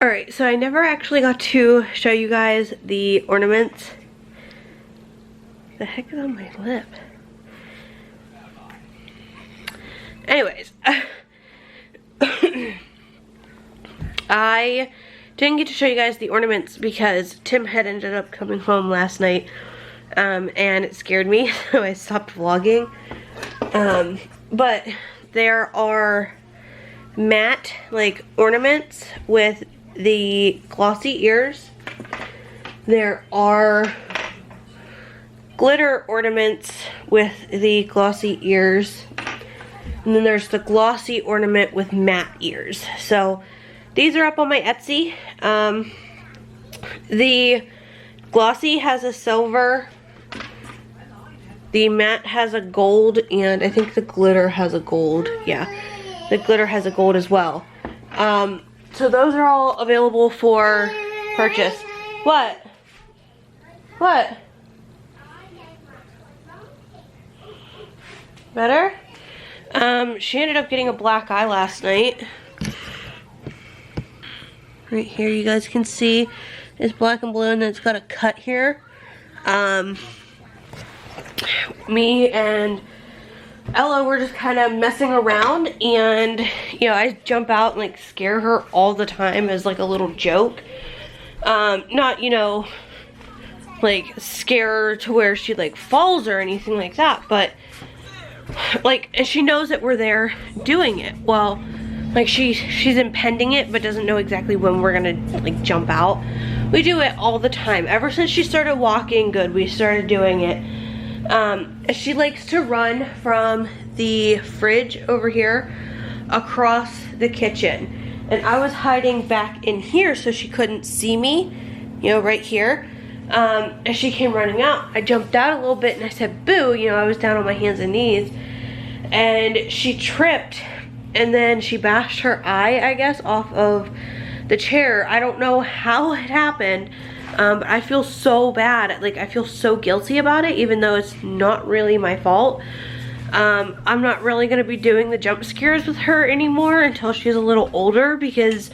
Alright, so I never actually got to show you guys the ornaments. The heck is on my lip? Anyways, I didn't get to show you guys the ornaments because Tim had ended up coming home last night, and it scared me, so I stopped vlogging. But there are matte, like, ornaments with the glossy ears. There are glitter ornaments with the glossy ears. And then there's the glossy ornament with matte ears. So these are up on my Etsy. The glossy has a silver, the matte has a gold, and I think the glitter has a gold. Yeah, the glitter has a gold as well. So those are all available for purchase. What? What? Better? She ended up getting a black eye last night. Right here you guys can see it's black and blue, and then it's got a cut here. Me and Ella were just kind of messing around, and you know, I jump out and like scare her all the time as like a little joke. Not, you know, like scare her to where she like falls or anything like that, but like, and she knows that we're there doing it. Well, like she's impending it but doesn't know exactly when we're gonna like jump out. We do it all the time. Ever since she started walking good, we started doing it. She likes to run from the fridge over here across the kitchen. And I was hiding back in here so she couldn't see me, you know, right here. And she came running out. I jumped out a little bit and I said, boo, you know, I was down on my hands and knees. And she tripped and then she bashed her eye, I guess, off of the chair. I don't know how it happened. But I feel so bad, like I feel so guilty about it, even though it's not really my fault. I'm not really gonna be doing the jump scares with her anymore until she's a little older, because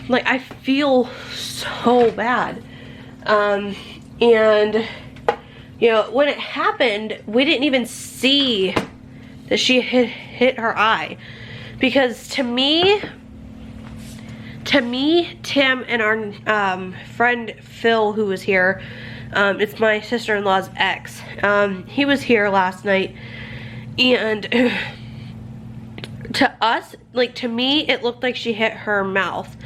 like I feel so bad. And you know, when it happened, we didn't even see that she had hit her eye, because to me, Tim and our friend Phil, who was here, it's my sister-in-law's ex, he was here last night, and to us, like to me, it looked like she hit her mouth.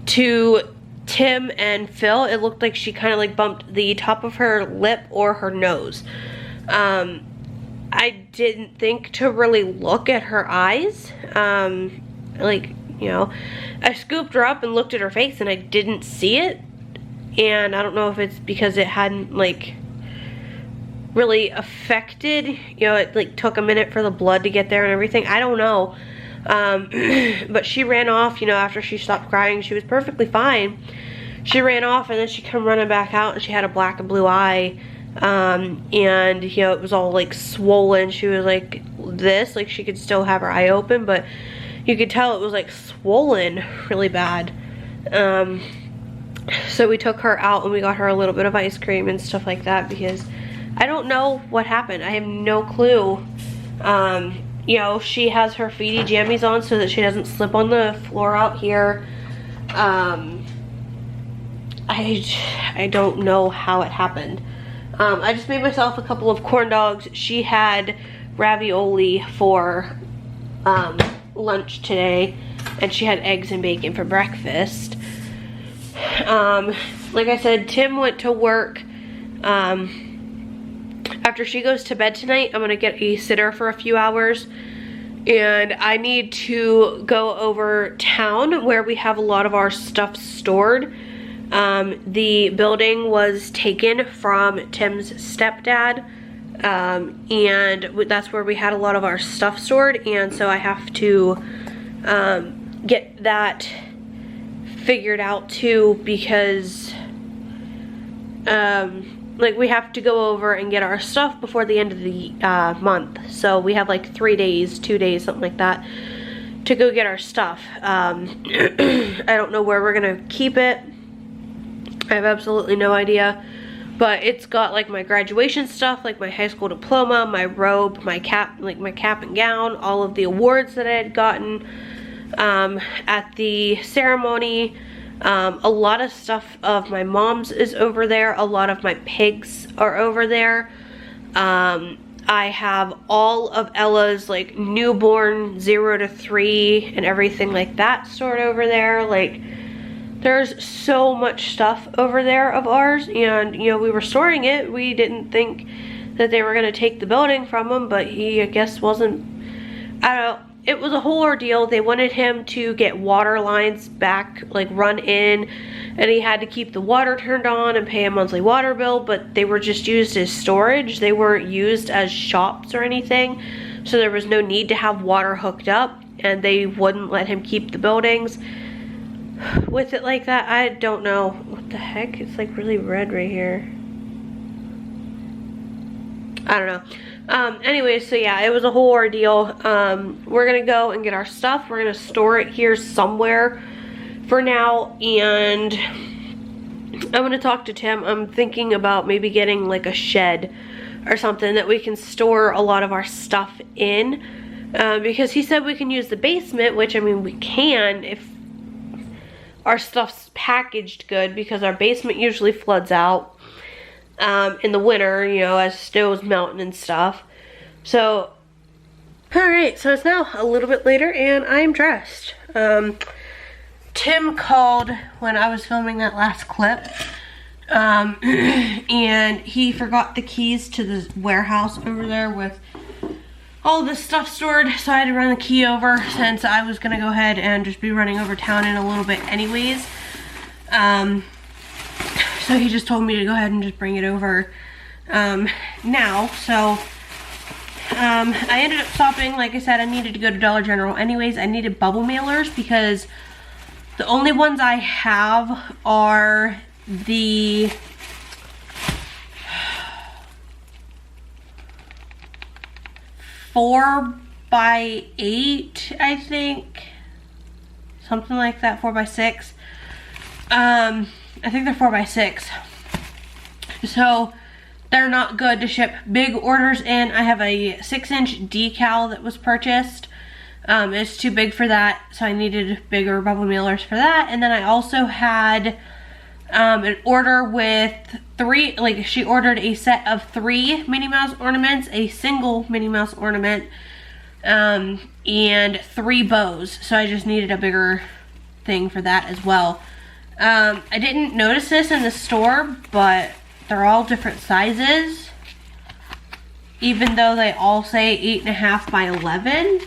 To Tim and Phil, it looked like she kind of like bumped the top of her lip or her nose. I didn't think to really look at her eyes, like, you know, I scooped her up and looked at her face and I didn't see it. And I don't know if it's because it hadn't like really affected, you know, it like took a minute for the blood to get there and everything. I don't know. But she ran off, you know, after she stopped crying. She was perfectly fine. She ran off and then she came running back out and she had a black and blue eye. And you know, it was all like swollen. She was like this, like she could still have her eye open, but you could tell it was like swollen really bad. So we took her out and we got her a little bit of ice cream and stuff like that, because I don't know what happened. I have no clue. You know, she has her feety jammies on so that she doesn't slip on the floor out here. I don't know how it happened. I just made myself a couple of corn dogs. She had ravioli for lunch today, and she had eggs and bacon for breakfast. Like I said, Tim went to work. After she goes to bed tonight, I'm gonna get a sitter for a few hours, and I need to go over town where we have a lot of our stuff stored. The building was taken from Tim's stepdad, and that's where we had a lot of our stuff stored, and so I have to get that figured out too, because like we have to go over and get our stuff before the end of the month. So we have like 3 days, 2 days, something like that. to go get our stuff. I don't know where we're gonna keep it. I have absolutely no idea. But it's got like my graduation stuff, like my high school diploma, my robe, my cap, like my cap and gown, all of the awards that I had gotten at the ceremony. A lot of stuff of my mom's is over there. A lot of my pigs are over there. I have all of Ella's like newborn 0 to 3 and everything like that stored over there. Like, there's so much stuff over there of ours, and you know, we were storing it. We didn't think that they were gonna take the building from him, but he, I guess, wasn't, I don't know. It was a whole ordeal. They wanted him to get water lines back, like run in, and he had to keep the water turned on and pay a monthly water bill, but they were just used as storage. They weren't used as shops or anything, so there was no need to have water hooked up, and they wouldn't let him keep the buildings with it like that. I don't know what the heck. It's like really red right here. I don't know. Anyway, so yeah, it was a whole ordeal. We're gonna go and get our stuff. We're gonna store it here somewhere for now, and I'm gonna talk to Tim. I'm thinking about maybe getting like a shed or something that we can store a lot of our stuff in, because he said we can use the basement, which I mean we can if our stuff's packaged good, because our basement usually floods out in the winter, you know, as snow's melting and stuff. So, alright, so it's now a little bit later and I'm dressed. Tim called when I was filming that last clip, and he forgot the keys to the warehouse over there with all this stuff stored, so I had to run the key over since I was gonna go ahead and just be running over town in a little bit anyways. So he just told me to go ahead and just bring it over now. So I ended up stopping. Like I said, I needed to go to Dollar General anyways. I needed bubble mailers because the only ones I have are the four by 8, I think, something like that. 4 by 6. I think they're 4 by 6. So they're not good to ship big orders in. I have a 6-inch decal that was purchased. It's too big for that, so I needed bigger bubble mailers for that. And then I also had an order with 3, like she ordered a set of 3 Minnie Mouse ornaments, a single Minnie Mouse ornament, and 3 bows. So I just needed a bigger thing for that as well. I didn't notice this in the store, but they're all different sizes, even though they all say 8.5 by 11.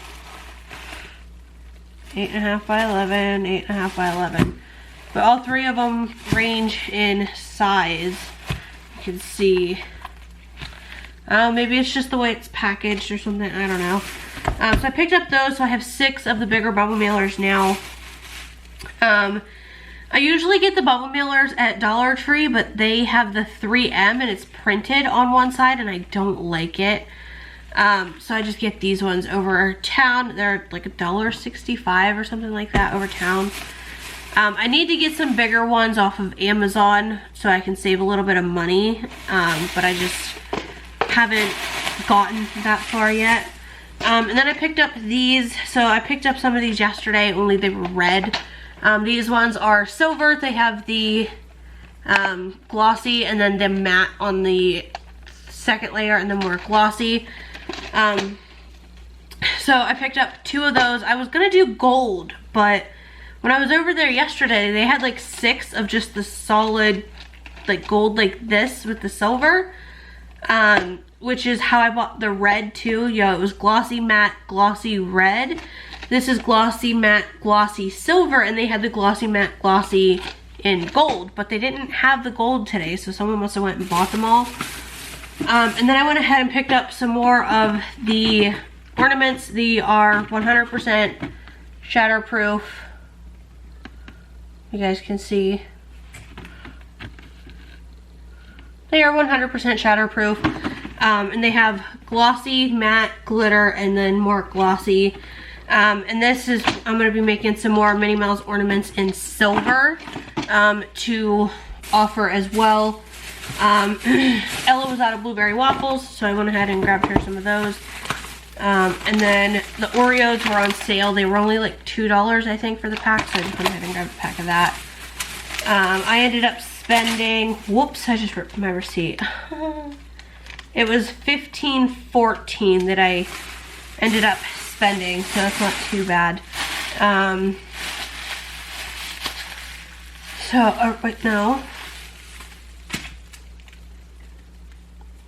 8.5 by 11, 8.5 by 11. But all 3 of them range in size. You can see. Maybe it's just the way it's packaged or something. I don't know. So I picked up those. So I have 6 of the bigger bubble mailers now. I usually get the bubble mailers at Dollar Tree, but they have the 3M and it's printed on one side and I don't like it. So I just get these ones over town. They're like $1.65 or something like that over town. I need to get some bigger ones off of Amazon so I can save a little bit of money, but I just haven't gotten that far yet. And then I picked up these. So I picked up some of these yesterday, only they were red. These ones are silver. They have the glossy and then the matte on the second layer and then more glossy. So I picked up 2 of those. I was gonna do gold, but when I was over there yesterday, they had like 6 of just the solid like gold like this with the silver, which is how I bought the red too. Yeah, it was glossy matte, glossy red. This is glossy matte, glossy silver, and they had the glossy matte, glossy in gold, but they didn't have the gold today, so someone must have went and bought them all. And then I went ahead and picked up some more of the ornaments. They are 100% shatterproof. You guys can see. They are 100% shatterproof. And they have glossy, matte, glitter, and then more glossy. And this is, I'm gonna be making some more Minnie Mouse ornaments in silver to offer as well. Ella was out of blueberry waffles, so I went ahead and grabbed her some of those. And then the Oreos were on sale. They were only like $2, I think, for the pack, so I just went ahead and grabbed a pack of that. I ended up spending, whoops, I just ripped my receipt. It was $15.14 that I ended up spending, so that's not too bad. Wait, no.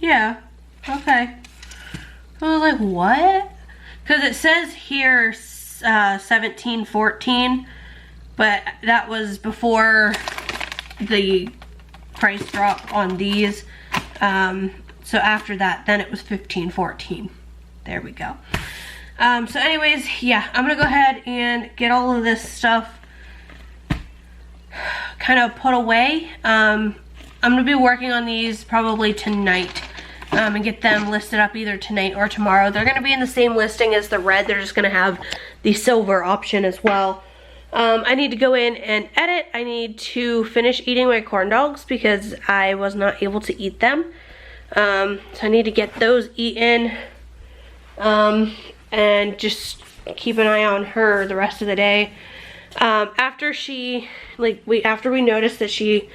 Yeah, okay. I was like, what? Because it says here $17.14, but that was before the price drop on these. So after that, then it was $15.14. There we go. So anyways, yeah, I'm gonna go ahead and get all of this stuff kind of put away. I'm gonna be working on these probably tonight. And get them listed up either tonight or tomorrow. They're gonna be in the same listing as the red. They're just gonna have the silver option as well. I need to go in and edit. I need to finish eating my corn dogs because I was not able to eat them. So I need to get those eaten. And just keep an eye on her the rest of the day. After we noticed that she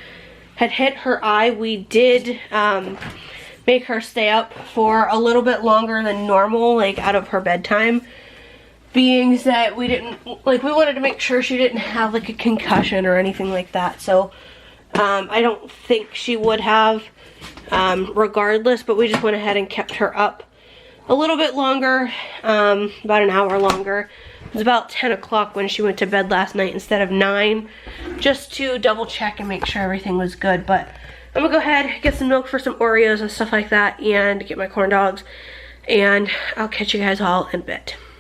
had hit her eye, we did, make her stay up for a little bit longer than normal, like out of her bedtime, being that we wanted to make sure she didn't have like a concussion or anything like that. So I don't think she would have regardless, but we just went ahead and kept her up a little bit longer, about an hour longer. It was about 10 o'clock when she went to bed last night instead of 9, just to double check and make sure everything was good. But I'm gonna go ahead, get some milk for some Oreos and stuff like that, and get my corn dogs, and I'll catch you guys all in a bit.